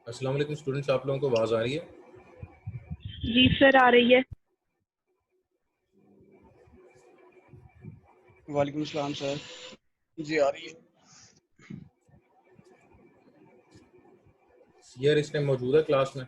अस्सलाम वालेकुम स्टूडेंट्स, आप लोगों को आवाज़ आ रही है? जी सर, आ रही है। वालेकुम सलाम सर। जी आ रही है। यार इस टाइम मौजूद है क्लास में?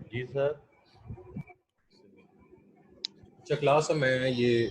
जी सर। अच्छा क्लास है, मैं ये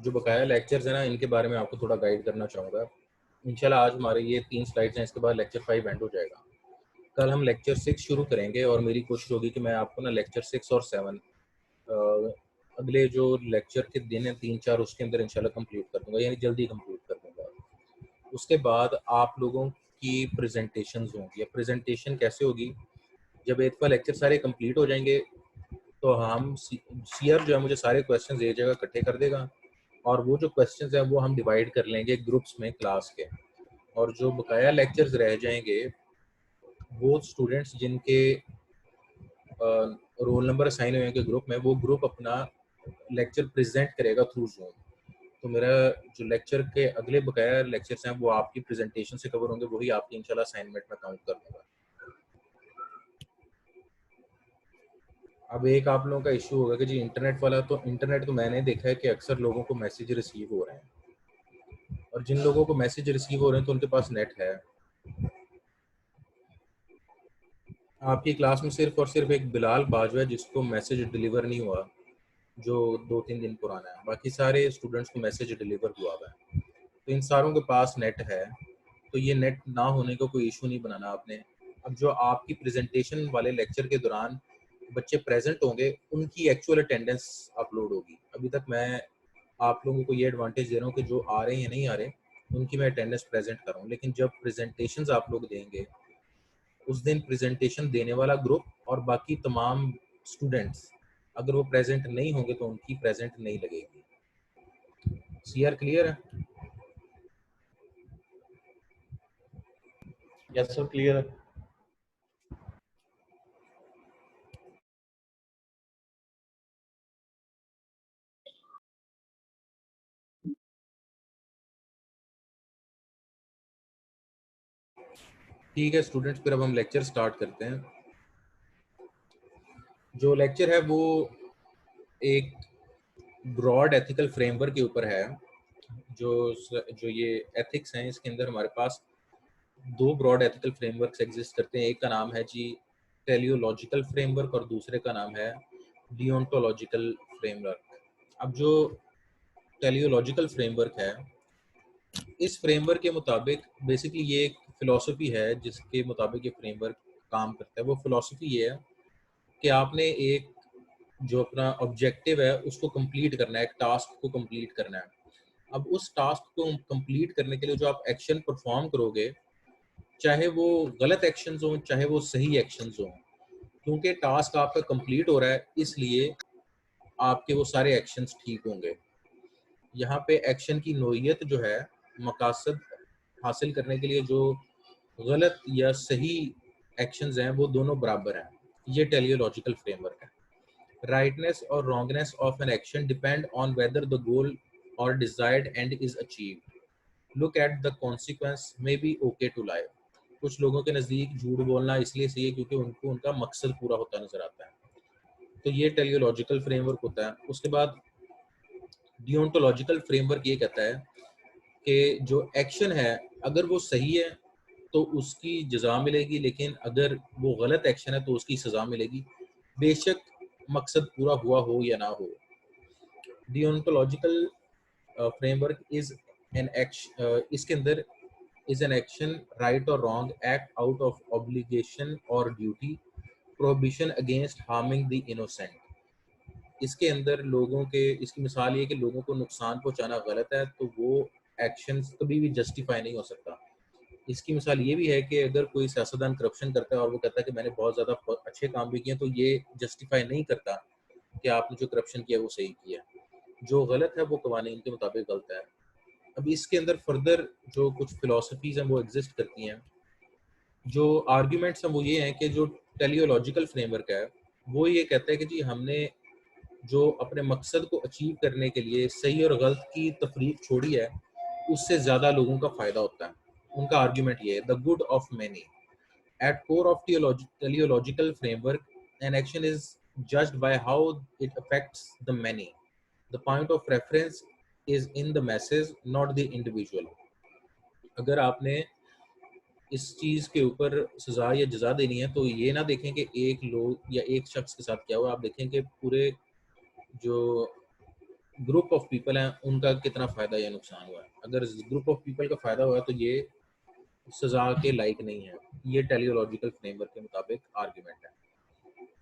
जो बकाया लेक्चर्स हैं ना, इनके बारे में आपको थोड़ा गाइड करना चाहूँगा। इंशाल्लाह आज हमारे ये 3 स्लाइड्स हैं, इसके बाद लेक्चर 5 एंड हो जाएगा। कल हम लेक्चर 6 शुरू करेंगे और मेरी कोशिश होगी कि मैं आपको ना लेक्चर 6 और 7 अगले जो लेक्चर के दिन हैं 3-4 उसके अंदर इंशाल्लाह कंप्लीट कर दूंगा, यानी जल्दी कंप्लीट कर दूंगा। उसके बाद आप लोगों की प्रेजेंटेशंस होंगी। प्रेजेंटेशन कैसे होगी? जब एक बार लेक्चर सारे कंप्लीट हो जाएंगे तो हम सीआर जो है मुझे सारे क्वेश्चंस एक जगह इकट्ठे कर देगा और वो जो क्वेश्चंस हैं वो हम डिवाइड कर लेंगे ग्रुप्स में क्लास के, और जो बकाया लेक्चर्स रह जाएंगे वो स्टूडेंट्स जिनके रोल नंबर असाइन हुए हैं ग्रुप में, वो ग्रुप अपना लेक्चर प्रेजेंट करेगा थ्रू जूम। तो मेरा जो लेक्चर के अगले बकाया लेक्चर्स हैं वो आपकी प्रेजेंटेशन से कवर होंगे, वही आपकी इंशाल्लाह असाइनमेंट में काउंट कर दूंगा। अब एक आप लोगों का इशू होगा कि जी इंटरनेट वाला, तो इंटरनेट तो मैंने देखा है कि अक्सर लोगों को मैसेज रिसीव हो रहे हैं, और जिन लोगों को मैसेज रिसीव हो रहे हैं तो उनके पास नेट है। आपकी क्लास में सिर्फ और सिर्फ एक बिलाल बाजवा है जिसको मैसेज डिलीवर नहीं हुआ, जो 2-3 दिन पुराना है। बाकी सारे स्टूडेंट्स को मैसेज डिलीवर हुआ है, तो इन सारों के पास नेट है। तो ये नेट ना होने का कोई इशू नहीं बनाना आपने। अब जो आपकी प्रेजेंटेशन वाले लेक्चर के दौरान बच्चे प्रेजेंट होंगे उनकी एक्चुअल अटेंडेंस अपलोड होगी। अभी तक मैं आप लोगों को ये एडवांटेज दे रहा हूँ कि जो आ रहे हैं या नहीं आ रहे उनकी मैं अटेंडेंस प्रेजेंट कर रहा हूँ, लेकिन जब प्रेजेंटेशंस आप लोग देंगे उस दिन प्रेजेंटेशन देने वाला ग्रुप और बाकी तमाम स्टूडेंट्स अगर वो प्रेजेंट नहीं होंगे तो उनकी प्रेजेंट नहीं लगेगी। सीआर क्लियर है? यस सर, क्लियर है। ठीक है स्टूडेंट्स, फिर अब हम लेक्चर स्टार्ट करते हैं। जो लेक्चर है वो एक ब्रॉड एथिकल फ्रेमवर्क के ऊपर है। जो जो ये एथिक्स हैं इसके अंदर हमारे पास 2 ब्रॉड एथिकल फ्रेमवर्क्स एग्जिस्ट करते हैं। एक का नाम है जी टेलियोलॉजिकल फ्रेमवर्क और दूसरे का नाम है डियोंटोलॉजिकल फ्रेमवर्क। अब जो टेलियोलॉजिकल फ्रेमवर्क है, इस फ्रेमवर्क के मुताबिक बेसिकली ये एक फिलॉसफी है जिसके मुताबिक ये फ्रेमवर्क काम करता है। वो फिलॉसफी ये है कि आपने एक जो अपना ऑब्जेक्टिव है उसको कंप्लीट करना है, एक टास्क को कंप्लीट करना है। अब उस टास्क को कंप्लीट करने के लिए जो आप एक्शन परफॉर्म करोगे, चाहे वो गलत एक्शंस हों चाहे वो सही एक्शंस हों, क्योंकि टास्क आपका कंप्लीट हो रहा है इसलिए आपके वो सारे एक्शंस ठीक होंगे। यहाँ पे एक्शन की नोयत जो है, मकासद हासिल करने के लिए जो गलत या सही एक्शंस हैं वो दोनों बराबर हैं। ये टेलियोलॉजिकल फ्रेमवर्क है। राइटनेस और wrongness of an action depend on whether the goal और desired end is achieved. Look at the consequence may be okay to lie. कुछ लोगों के नज़दीक झूठ बोलना इसलिए सही है क्योंकि उनको उनका मकसद पूरा होता नजर आता है। तो ये टेलियोलॉजिकल फ्रेमवर्क होता है। उसके बाद डियोंटोलॉजिकल फ्रेमवर्क ये कहता है कि जो एक्शन है अगर वो सही है तो उसकी जजा मिलेगी, लेकिन अगर वो गलत एक्शन है तो उसकी सजा मिलेगी, बेशक मकसद पूरा हुआ हो या ना हो। Deontological framework is an action, इसके अंदर इज एन एक्शन राइट और wrong, act out of obligation और duty, prohibition against harming the innocent. इसके अंदर लोगों के, इसकी मिसाल ये कि लोगों को नुकसान पहुंचाना गलत है तो वो एक्शन कभी भी जस्टिफाई नहीं हो सकता। इसकी मिसाल ये भी है कि अगर कोई सियासतदान करप्शन करता है और वो कहता है कि मैंने बहुत ज़्यादा अच्छे काम भी किए, तो ये जस्टिफाई नहीं करता कि आपने जो करप्शन किया वो सही किया। जो गलत है वो कवानीन के मुताबिक गलत है। अब इसके अंदर फर्दर जो कुछ फिलोसफीज हैं वो एग्जिस्ट करती हैं। जो आर्ग्यूमेंट्स हैं वो ये हैं कि जो टेलियोलॉजिकल फ्रेमवर्क है वो ये कहता है कि जी हमने जो अपने मकसद को अचीव करने के लिए सही और गलत की तफरीक छोड़ी है, उससे ज़्यादा लोगों का फ़ायदा होता है। उनका आर्ग्यूमेंट ये है, the good of many at core of teleological framework, an action is judged by how it affects the many. The point of reference is in the masses, not the individual. अगर आपने इस चीज़ के ऊपर सजा या जजा देनी है तो ये ना देखें कि एक लोग या एक शख्स के साथ क्या हुआ, आप देखें कि पूरे जो ग्रुप ऑफ पीपल हैं उनका कितना फ़ायदा या नुकसान हुआ है। अगर ग्रुप ऑफ पीपल का फ़ायदा हुआ है तो ये सजा के लायक नहीं है। ये टेलियोलॉजिकल फ्रेमवर्क के मुताबिक आर्ग्यूमेंट है।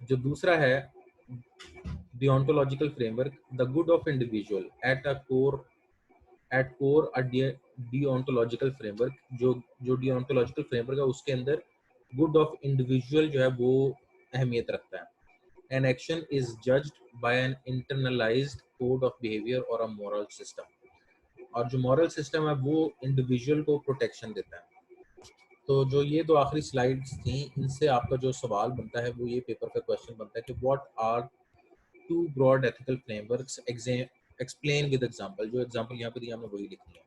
जो दूसरा है deontological framework, the good of individual at core a deontological framework, जो डियोंटोलॉजिकल फ्रेमवर्क है उसके अंदर गुड ऑफ इंडिविजुअल जो है वो अहमियत रखता है। An action is judged by an internalised code of behaviour और अ मॉरल सिस्टम, और जो मॉरल सिस्टम है वो इंडिविजुअल को प्रोटेक्शन देता है। तो जो ये दो आखिरी स्लाइड्स थी, इनसे आपका जो सवाल बनता है वो ये पेपर का क्वेश्चन बनता है कि what are two broad ethical frameworks, explain with example. जो एग्जांपल यहाँ पे दिया हमने वही लिखनी है।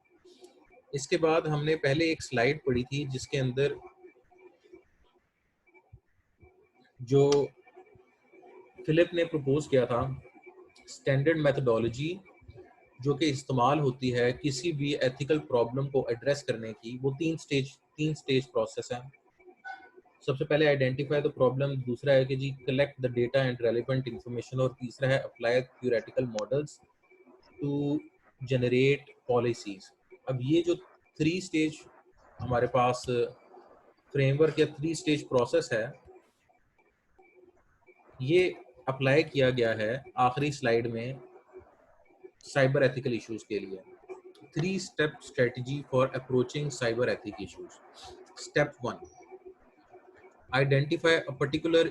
इसके बाद हमने पहले एक स्लाइड पढ़ी थी जिसके अंदर जो फिलिप ने प्रपोज किया था स्टैंडर्ड मेथोडोलॉजी जो कि इस्तेमाल होती है किसी भी एथिकल प्रॉब्लम को एड्रेस करने की, वो तीन स्टेज प्रोसेस है। सबसे पहले आइडेंटिफाई द प्रॉब्लम, दूसरा है कि जी collect the data and relevant information, और तीसरा है apply theoretical models to generate policies. अब ये जो थ्री स्टेज हमारे पास फ्रेमवर्क या थ्री स्टेज प्रोसेस है, ये अप्लाई किया गया है आखिरी स्लाइड में साइबर एथिकल इश्यूज के लिए। 3-step strategy for approaching cyber ethic issues. Step 1, identify a particular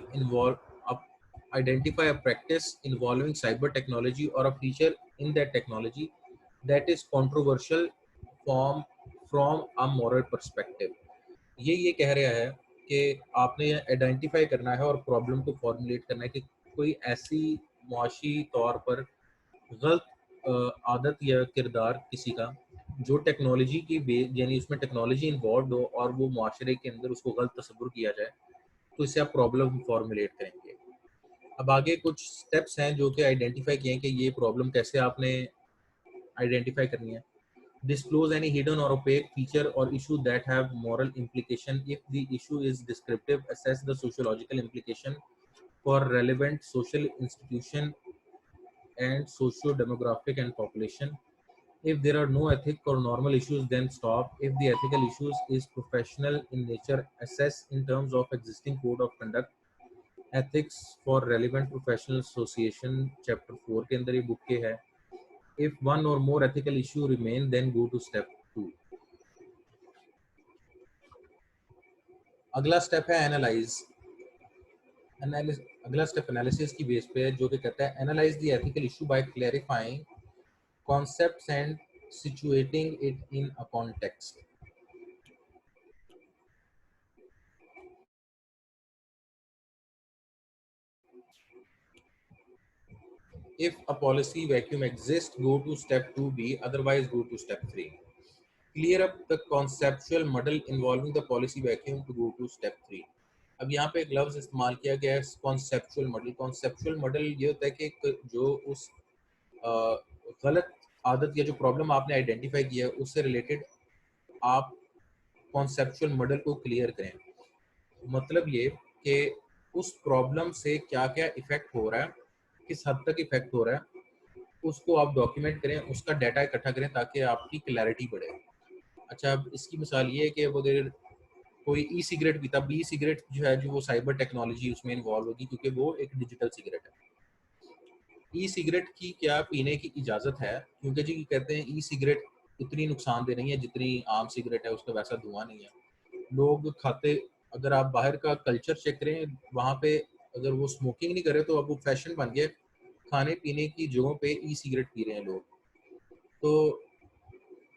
identify a practice involving cyber technology or a feature in that technology that is controversial from a moral perspective. ये कह रहा है कि आपने identify करना है और problem को फॉर्मुलेट करना है कि कोई ऐसी मुआशी तौर पर गलत आदत या किरदार किसी का जो टेक्नोलॉजी की यानी उसमें टेक्नोलॉजी इन्वॉल्व हो और वो मुआशरे के अंदर उसको गलत तस्वुर किया जाए, तो इससे आप प्रॉब्लम फॉर्मुलेट करेंगे। अब आगे कुछ स्टेप्स हैं जो कि आइडेंटिफाई किए हैं कि ये प्रॉब्लम कैसे आपने आइडेंटिफाई करनी है। Disclose any hidden or opaque feature or issue that have moral implication. If the issue is descriptive, assess the sociological implication for relevant social institution and socio-demographic and population. If there are no ethic or normal issues, then stop. If the ethical issues is professional in nature, assess in terms of existing code of conduct, ethics for relevant professional association, chapter 4 के अंदर ये book के है। If one or more ethical issue remain, then go to step 2. अगला step है analyse. अगला step analysis की base पे है जो कि कहता है analyse the ethical issue bye clarifying concepts and situating it in a context. If a policy vacuum exists, go to step 2B, otherwise go to step 3. Clear up the conceptual muddle involving the policy vacuum to go to step 3. अब यहाँ पे एक लफ्ज इस्तेमाल किया गया है conceptual model. Conceptual model ये होता है कि जो उस गलत आदत या जो प्रॉब्लम आपने आइडेंटिफाई किया है उससे रिलेटेड आप कॉन्सेप्चुअल मॉडल को क्लियर करें। मतलब ये कि उस प्रॉब्लम से क्या क्या इफेक्ट हो रहा है, किस हद तक इफेक्ट हो रहा है, उसको आप डॉक्यूमेंट करें, उसका डाटा इकट्ठा करें ताकि आपकी क्लैरिटी बढ़े। अच्छा, अब इसकी मिसाल ये है कि अब अगर कोई ई सिगरेट पीता, बी सिगरेट जो है जो वो साइबर टेक्नोलॉजी उसमें इन्वॉल्व होगी क्योंकि वो एक डिजिटल सिगरेट है। ई सिगरेट की क्या पीने की इजाज़त है? क्योंकि जी कहते हैं ई सिगरेट उतनी नुकसानदेह नहीं है जितनी आम सिगरेट है, उसका वैसा धुआं नहीं है। लोग खाते, अगर आप बाहर का कल्चर चेक करें वहाँ पे अगर वो स्मोकिंग नहीं करे तो अब वो फैशन बन गया, खाने पीने की जगहों पे ई सिगरेट पी रहे हैं लोग। तो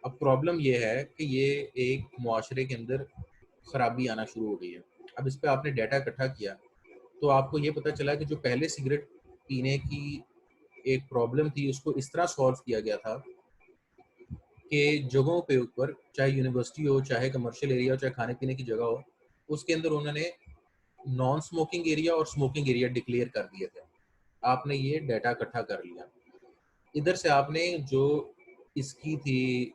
अब प्रॉब्लम ये है कि ये एक मुआशरे के अंदर खराबी आना शुरू हो गई है। अब इस पे आपने डाटा इकट्ठा किया तो आपको ये पता चला कि जो पहले सिगरेट पीने की एक प्रॉब्लम थी उसको इस तरह सॉल्व किया गया था कि जगहों पे ऊपर, चाहे यूनिवर्सिटी हो, चाहे कमर्शियल एरिया हो, चाहे खाने पीने की जगह हो, उसके अंदर उन्होंने नॉन स्मोकिंग एरिया और स्मोकिंग एरिया डिक्लेयर कर दिए थे। आपने ये डाटा इकट्ठा कर लिया। इधर से आपने जो इसकी थी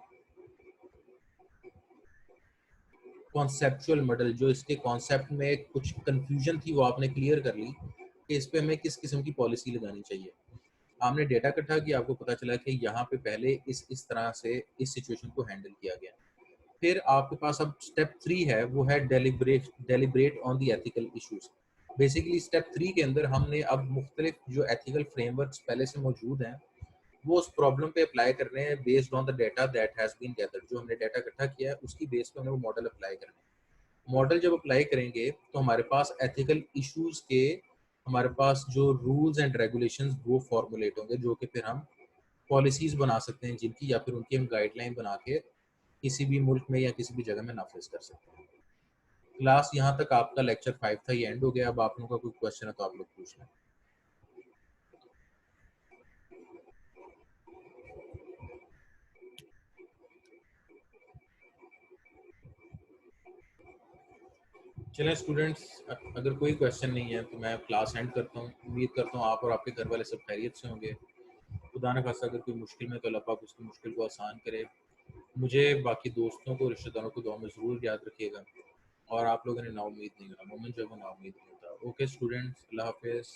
कॉन्सेप्चुअल मॉडल, जो इसके कॉन्सेप्ट में कुछ कंफ्यूजन थी वो आपने क्लियर कर ली कि इस पे हमें किस किस्म की पॉलिसी लगानी चाहिए। आपने डेटा इकट्ठा किया, आपको पता चला कि यहाँ पे पहले इस तरह से इस सिचुएशन को हैंडल किया गया। फिर आपके पास अब स्टेप 3 है, वो है deliberate on the ethical issues. Basically step 3 के अंदर हमने अब मुख्तलिफ जो एथिकल फ्रेमवर्क्स पहले से मौजूद हैं वो उस प्रॉब्लम पे अप्लाई कर रहे हैं based on the data that has been gathered. जो हमने डाटा इकट्ठा किया है उसकी बेस पे हमने वो मॉडल अप्लाई करना है। मॉडल जब अप्लाई करेंगे तो हमारे पास एथिकल इश्यूज के, हमारे पास जो रूल्स एंड रेगुलेशंस वो फॉर्मुलेट होंगे जो कि फिर हम पॉलिसीज बना सकते हैं जिनकी, या फिर उनकी हम गाइडलाइन बना के किसी भी मुल्क में या किसी भी जगह में नाफिज कर सकते हैं। क्लास यहाँ तक आपका लेक्चर 5 था, ये एंड हो गया। अब आप लोगों का कोई क्वेश्चन है तो आप लोग पूछ लें। चलें स्टूडेंट्स, अगर कोई क्वेश्चन नहीं है तो मैं क्लास एंड करता हूँ। उम्मीद करता हूँ आप और आपके घर वाले सब खैरियत से होंगे। खुदा न खास्ता अगर कोई मुश्किल में तो अल्लाह पाक उसकी मुश्किल को आसान करे। मुझे, बाकी दोस्तों को, रिश्तेदारों को दुआ में ज़रूर याद रखिएगा और आप लोगों ने नाउम्मीद नहीं होना। मोमिन जो है वो नाउम्मीद नहीं होता। ओके स्टूडेंट्स, अल्लाह हाफिज़।